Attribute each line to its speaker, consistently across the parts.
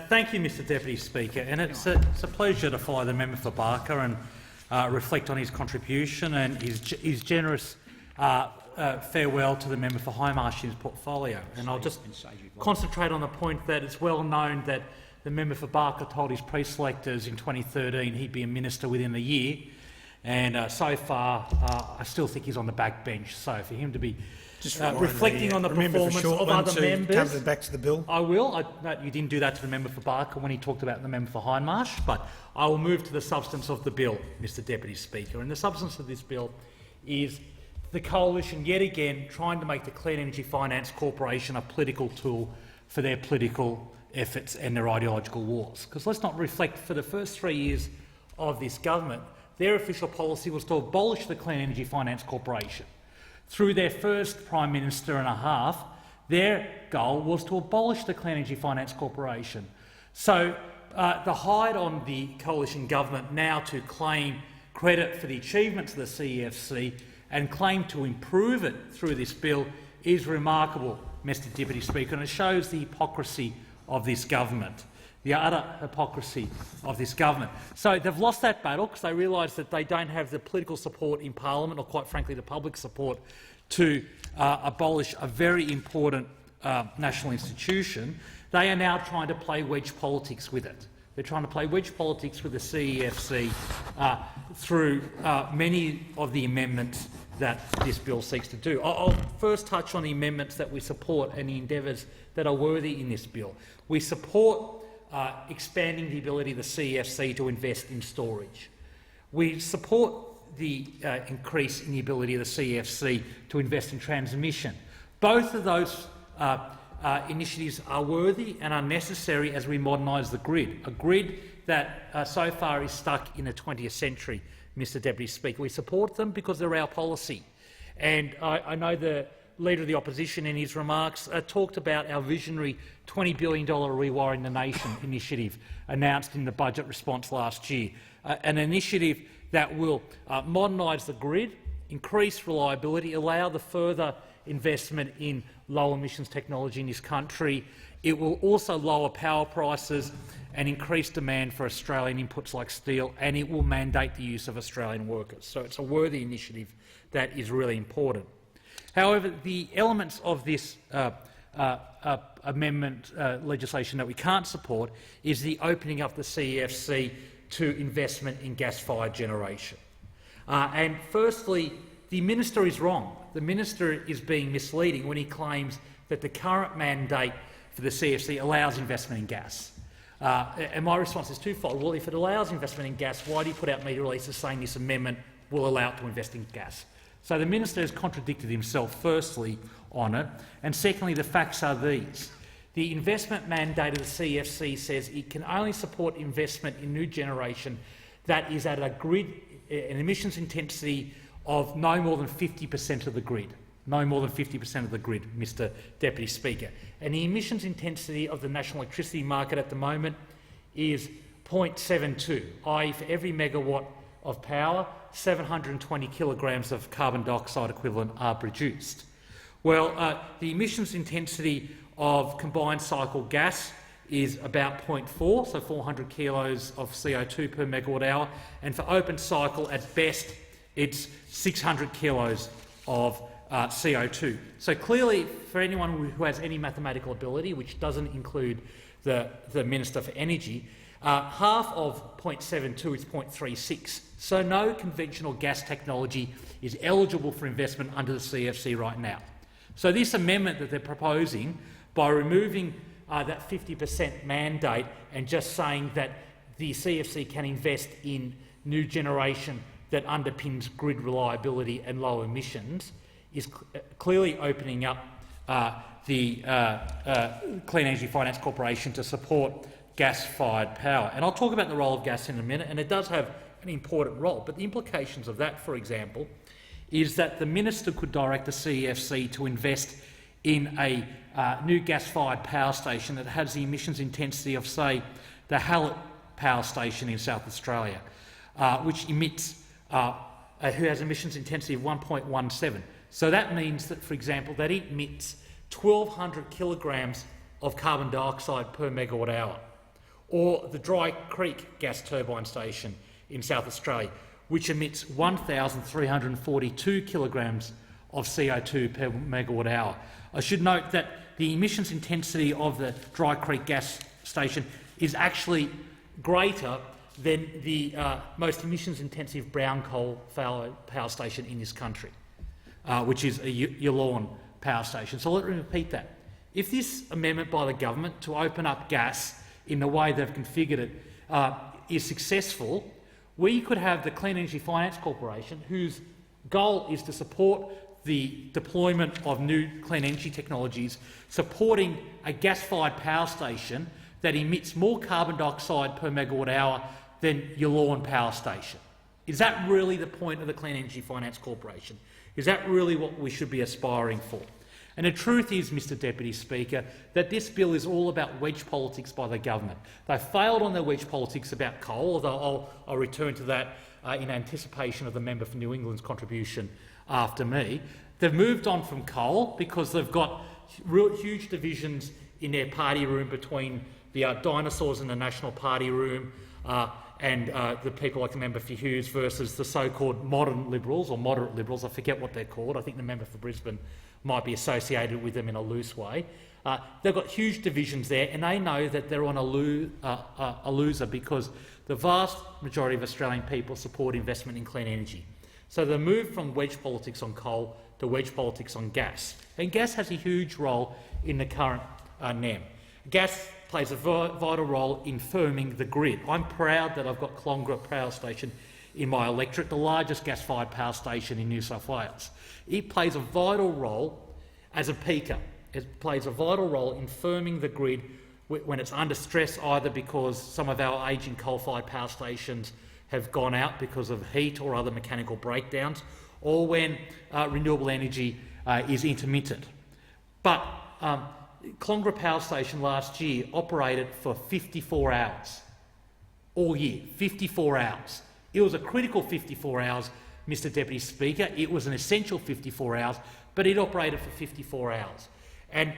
Speaker 1: Thank you, Mr Deputy Speaker, and it's a pleasure to follow the member for Barker and reflect on his contribution and his generous farewell to the member for Hindmarsh in his portfolio. And I'll just concentrate on the point that it's well known that the member for Barker told his pre-selectors in 2013 he'd be a minister within a year, and so far I still think he's on the backbench. So for him to be reflecting on the performance of other members.
Speaker 2: Come back to the bill.
Speaker 1: I will. No, you didn't do that to the member for Barker when he talked about the member for Hindmarsh, but I will move to the substance of the bill, Mr Deputy Speaker. And the substance of this bill is the coalition yet again trying to make the Clean Energy Finance Corporation a political tool for their political efforts and their ideological wars. Because let's not reflect, for the first 3 years of this government, their official policy was to abolish the Clean Energy Finance Corporation. Through their first Prime Minister and a half, their goal was to abolish the Clean Energy Finance Corporation. So the hide on the coalition government now to claim credit for the achievements of the CEFC and claim to improve it through this bill is remarkable, Mr Deputy Speaker, and it shows the hypocrisy of this government, the utter hypocrisy of this government. So they've lost that battle because they realise that they don't have the political support in Parliament, or quite frankly the public support, to abolish a very important national institution. They are now trying to play wedge politics with it. They're trying to play wedge politics with the CEFC through many of the amendments that this bill seeks to do. I'll first touch on the amendments that we support and the endeavours that are worthy in this bill. We support expanding the ability of the CEFC to invest in storage. We support the increase in the ability of the CEFC to invest in transmission. Both of those initiatives are worthy and are necessary as we modernise the grid, a grid that so far is stuck in the 20th century, Mr Deputy Speaker. We support them because they're our policy. And I know the Leader of the Opposition in his remarks talked about our visionary $20 billion Rewiring the Nation initiative announced in the budget response last year, an initiative that will modernise the grid, increase reliability, allow the further investment in low emissions technology in this country. It will also lower power prices and increase demand for Australian inputs like steel, and it will mandate the use of Australian workers. So it's a worthy initiative that is really important. However, the elements of this amendment legislation that we can't support is the opening up the CEFC to investment in gas-fired generation. And firstly, the minister is wrong. The minister is being misleading when he claims that the current mandate for the CEFC allows investment in gas. And my response is twofold. Well, if it allows investment in gas, why do you put out media releases saying this amendment will allow it to invest in gas? So the minister has contradicted himself, firstly, on it, and secondly, the facts are these. The investment mandate of the CEFC says it can only support investment in new generation that is at an emissions intensity of no more than 50% of the grid. No more than 50% of the grid, Mr Deputy Speaker. And the emissions intensity of the national electricity market at the moment is 0.72, i.e. for every megawatt of power, 720 kilograms of carbon dioxide equivalent are produced. Well, the emissions intensity of combined cycle gas is about 0.4, so 400 kilos of CO2 per megawatt hour, and for open cycle, at best, it's 600 kilos of CO2. So clearly, for anyone who has any mathematical ability, which doesn't include the Minister for Energy, half of 0.72 is 0.36. So no conventional gas technology is eligible for investment under the CEFC right now. So this amendment that they're proposing, by removing that 50% mandate and just saying that the CEFC can invest in new generation that underpins grid reliability and low emissions, is clearly opening up the Clean Energy Finance Corporation to support gas-fired power. And I'll talk about the role of gas in a minute, and it does have an important role. But the implications of that, for example, is that the minister could direct the CEFC to invest in a new gas-fired power station that has the emissions intensity of, say, the Hallett Power Station in South Australia, which emits, who has emissions intensity of 1.17. So that means that, for example, that it emits 1,200 kilograms of carbon dioxide per megawatt hour. or the Dry Creek gas turbine station in South Australia, which emits 1,342 kilograms of CO2 per megawatt hour. I should note that the emissions intensity of the Dry Creek gas station is actually greater than the most emissions-intensive brown coal power station in this country, which is a Yallourn power station. So let me repeat that. If this amendment by the government to open up gas in the way they've configured it is successful, we could have the Clean Energy Finance Corporation, whose goal is to support the deployment of new clean energy technologies, supporting a gas-fired power station that emits more carbon dioxide per megawatt hour than Yallourn power station. Is that really the point of the Clean Energy Finance Corporation? Is that really what we should be aspiring for? And the truth is, Mr Deputy Speaker, that this bill is all about wedge politics by the government. They failed on their wedge politics about coal, although I'll return to that in anticipation of the member for New England's contribution after me. They've moved on from coal because they've got huge divisions in their party room between the dinosaurs in the National Party room and the people like the member for Hughes versus the so-called modern Liberals or moderate Liberals. I forget what they're called. I think the member for Brisbane might be associated with them in a loose way. They've got huge divisions there, and they know that they're on a loser because the vast majority of Australian people support investment in clean energy. So they moved from wedge politics on coal to wedge politics on gas. And gas has a huge role in the current NEM. Gas plays a vital role in firming the grid. I'm proud that I've got Conroy Power Station in my electorate, the largest gas-fired power station in New South Wales. It plays a vital role as a peaker. It plays a vital role in firming the grid when it's under stress, either because some of our ageing coal-fired power stations have gone out because of heat or other mechanical breakdowns, or when renewable energy is intermittent. But Conroy Power Station last year operated for 54 hours, all year, 54 hours. It was a critical 54 hours, Mr Deputy Speaker. It was an essential 54 hours, but it operated for 54 hours. And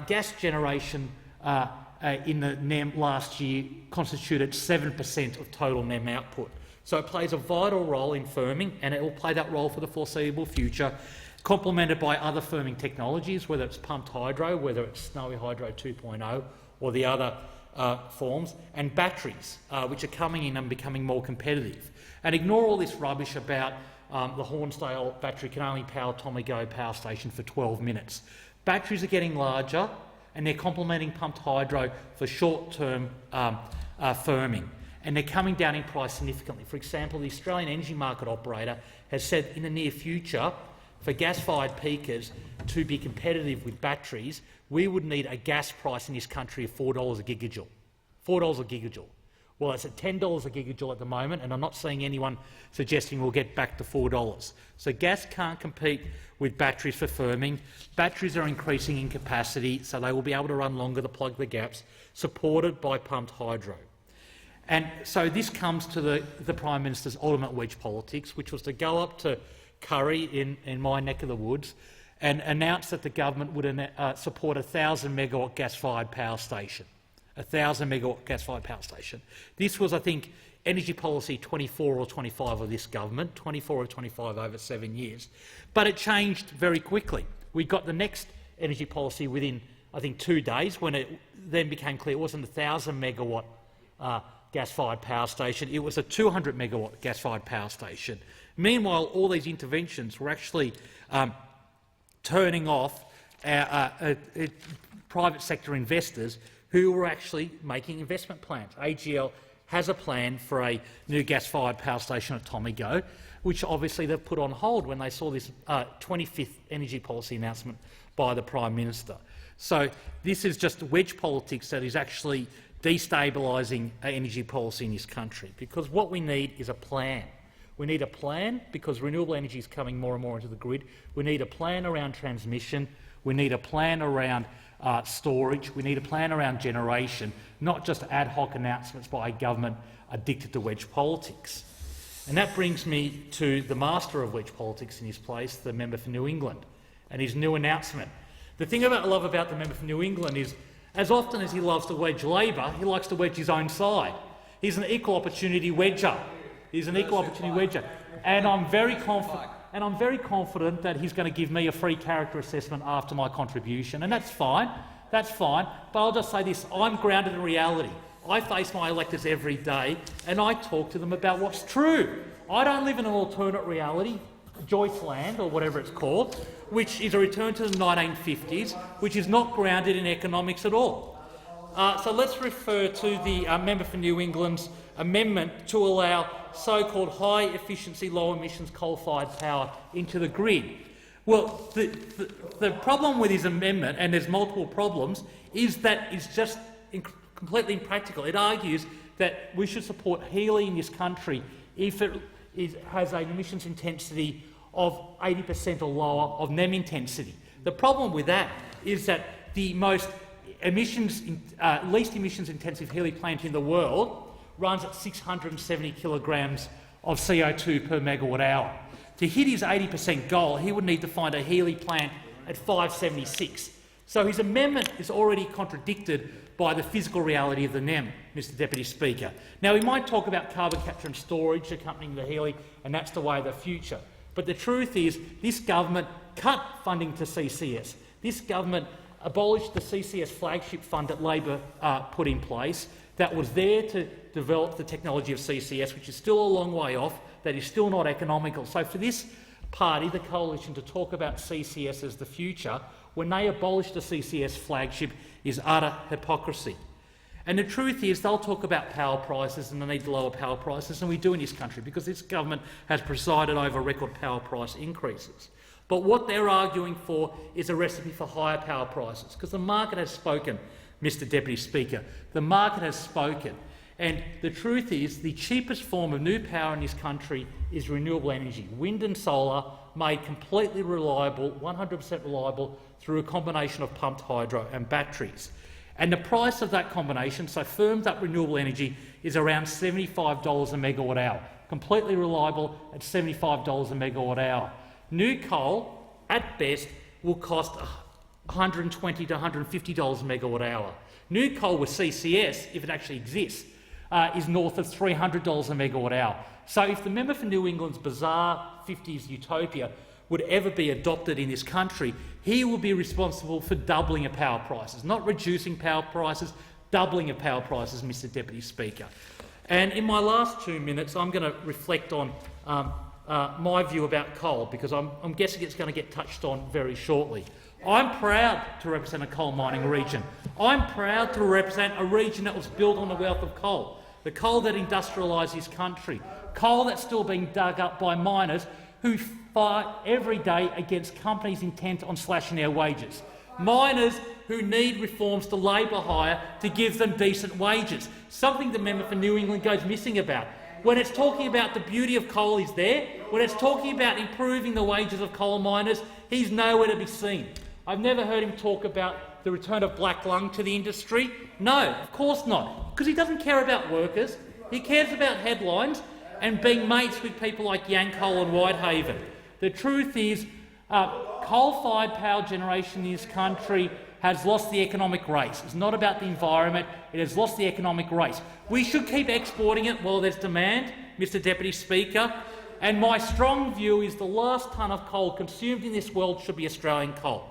Speaker 1: gas generation in the NEM last year constituted 7% of total NEM output. So it plays a vital role in firming, and it will play that role for the foreseeable future, complemented by other firming technologies, whether it's pumped hydro, whether it's Snowy Hydro 2.0 or the other forms, and batteries, which are coming in and becoming more competitive. And ignore all this rubbish about the Hornsdale battery can only power Tommy Go power station for 12 minutes. Batteries are getting larger, and they're complementing pumped hydro for short-term firming, and they're coming down in price significantly. For example, the Australian Energy Market Operator has said in the near future, for gas-fired peakers to be competitive with batteries, we would need a gas price in this country of $4 a gigajoule. $4 a gigajoule. Well, it's at $10 a gigajoule at the moment, and I'm not seeing anyone suggesting we'll get back to $4. So gas can't compete with batteries for firming. Batteries are increasing in capacity, so they will be able to run longer to plug the gaps, supported by pumped hydro. And so this comes to the Prime Minister's ultimate wedge politics, which was to go up to Curry in my neck of the woods and announce that the government would support a 1,000-megawatt gas-fired power station. A 1,000-megawatt gas-fired power station. This was, I think, energy policy 24 or 25 of this government, 24 or 25 over 7 years. But it changed very quickly. We got the next energy policy within, I think, 2 days, when it then became clear it wasn't a 1,000-megawatt gas-fired power station, it was a 200-megawatt gas-fired power station. Meanwhile, all these interventions were actually turning off private sector investors who were actually making investment plans. AGL has a plan for a new gas-fired power station at Tommy Go, which obviously they've put on hold when they saw this 25th energy policy announcement by the Prime Minister. So this is just wedge politics that is actually destabilising energy policy in this country, because what we need is a plan. We need a plan because renewable energy is coming more and more into the grid. We need a plan around transmission. We need a plan around storage. We need a plan around generation, not just ad hoc announcements by a government addicted to wedge politics. And that brings me to the master of wedge politics in his place, the member for New England, and his new announcement. The thing I love about the member for New England is As often as he loves to wedge Labor, he likes to wedge his own side. He's an equal opportunity wedger. And I'm very confident that he's going to give me a free character assessment after my contribution, and that's fine. But I'll just say this: I'm grounded in reality. I face my electors every day, and I talk to them about what's true. I don't live in an alternate reality, Joyce Land or whatever it's called, which is a return to the 1950s, which is not grounded in economics at all. So let's refer to the member for New England's amendment to allow so-called high-efficiency, low-emissions coal-fired power into the grid. Well, the problem with his amendment, and there's multiple problems, is that it's just completely impractical. It argues that we should support Healy in this country if it has an emissions intensity of 80% or lower of NEM intensity. The problem with that is that the most least emissions intensive Healy plant in the world runs at 670 kilograms of CO2 per megawatt hour. To hit his 80% goal, he would need to find a Healy plant at 576. So his amendment is already contradicted by the physical reality of the NEM, Mr Deputy Speaker. Now, we might talk about carbon capture and storage accompanying the Healy, and that's the way of the future. But the truth is, this government cut funding to CCS. This government abolished the CCS flagship fund that Labor put in place that was there to develop the technology of CCS, which is still a long way off, that is still not economical. So for this party, the coalition, to talk about CCS as the future, when they abolished the CCS flagship, is utter hypocrisy. And the truth is, they'll talk about power prices and the need to lower power prices, and we do in this country because this government has presided over record power price increases. But what they're arguing for is a recipe for higher power prices, because the market has spoken, Mr Deputy Speaker. The market has spoken. And the truth is, the cheapest form of new power in this country is renewable energy. Wind and solar made completely reliable, 100% reliable, through a combination of pumped hydro and batteries. And the price of that combination, so firmed up renewable energy, is around $75 a megawatt hour. Completely reliable at $75 a megawatt hour. New coal, at best, will cost $120 to $150 a megawatt hour. New coal with CCS, if it actually exists, is north of $300 a megawatt hour. So if the member for New England's bizarre 50s utopia would ever be adopted in this country, he will be responsible for doubling of power prices, not reducing power prices, doubling of power prices, Mr Deputy Speaker. And in my last 2 minutes, I'm going to reflect on my view about coal, because I'm guessing it's going to get touched on very shortly. I'm proud to represent a coal mining region. I'm proud to represent a region that was built on the wealth of coal, the coal that industrialised this country, coal that's still being dug up by miners who fight every day against companies intent on slashing their wages. Miners who need reforms to labour hire to give them decent wages, something the member for New England goes missing about. When it's talking about the beauty of coal, he's there. When it's talking about improving the wages of coal miners, he's nowhere to be seen. I've never heard him talk about the return of black lung to the industry. No, of course not, because he doesn't care about workers. He cares about headlines and being mates with people like Yancoal and Whitehaven. The truth is, coal-fired power generation in this country has lost the economic race. It's not about the environment, it has lost the economic race. We should keep exporting it while there's demand, Mr Deputy Speaker, and my strong view is the last tonne of coal consumed in this world should be Australian coal.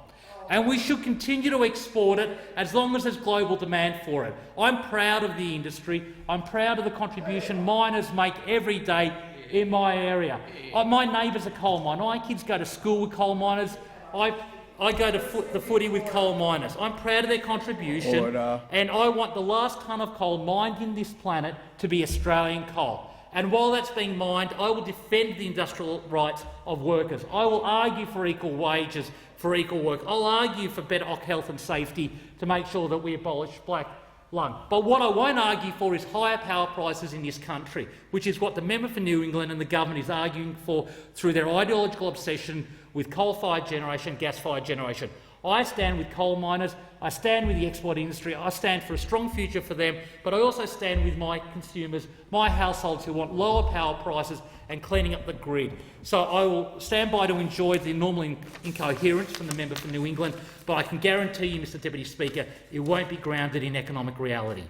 Speaker 1: And we should continue to export it as long as there's global demand for it. I'm proud of the industry. I'm proud of the contribution miners make every day in my area. My neighbour's a coal miner. My kids go to school with coal miners. I go to the footy with coal miners. I'm proud of their contribution. Order. And I want the last tonne of coal mined in this planet to be Australian coal. And while that's being mined, I will defend the industrial rights of workers. I will argue for equal wages, for equal work. I'll argue for better health and safety to make sure that we abolish black lung. But what I won't argue for is higher power prices in this country, which is what the member for New England and the government is arguing for through their ideological obsession with coal-fired generation, gas-fired generation. I stand with coal miners, I stand with the export industry, I stand for a strong future for them, but I also stand with my consumers, my households who want lower power prices and cleaning up the grid. So I will stand by to enjoy the normal incoherence from the member for New England, but I can guarantee you, Mr Deputy Speaker, it won't be grounded in economic reality.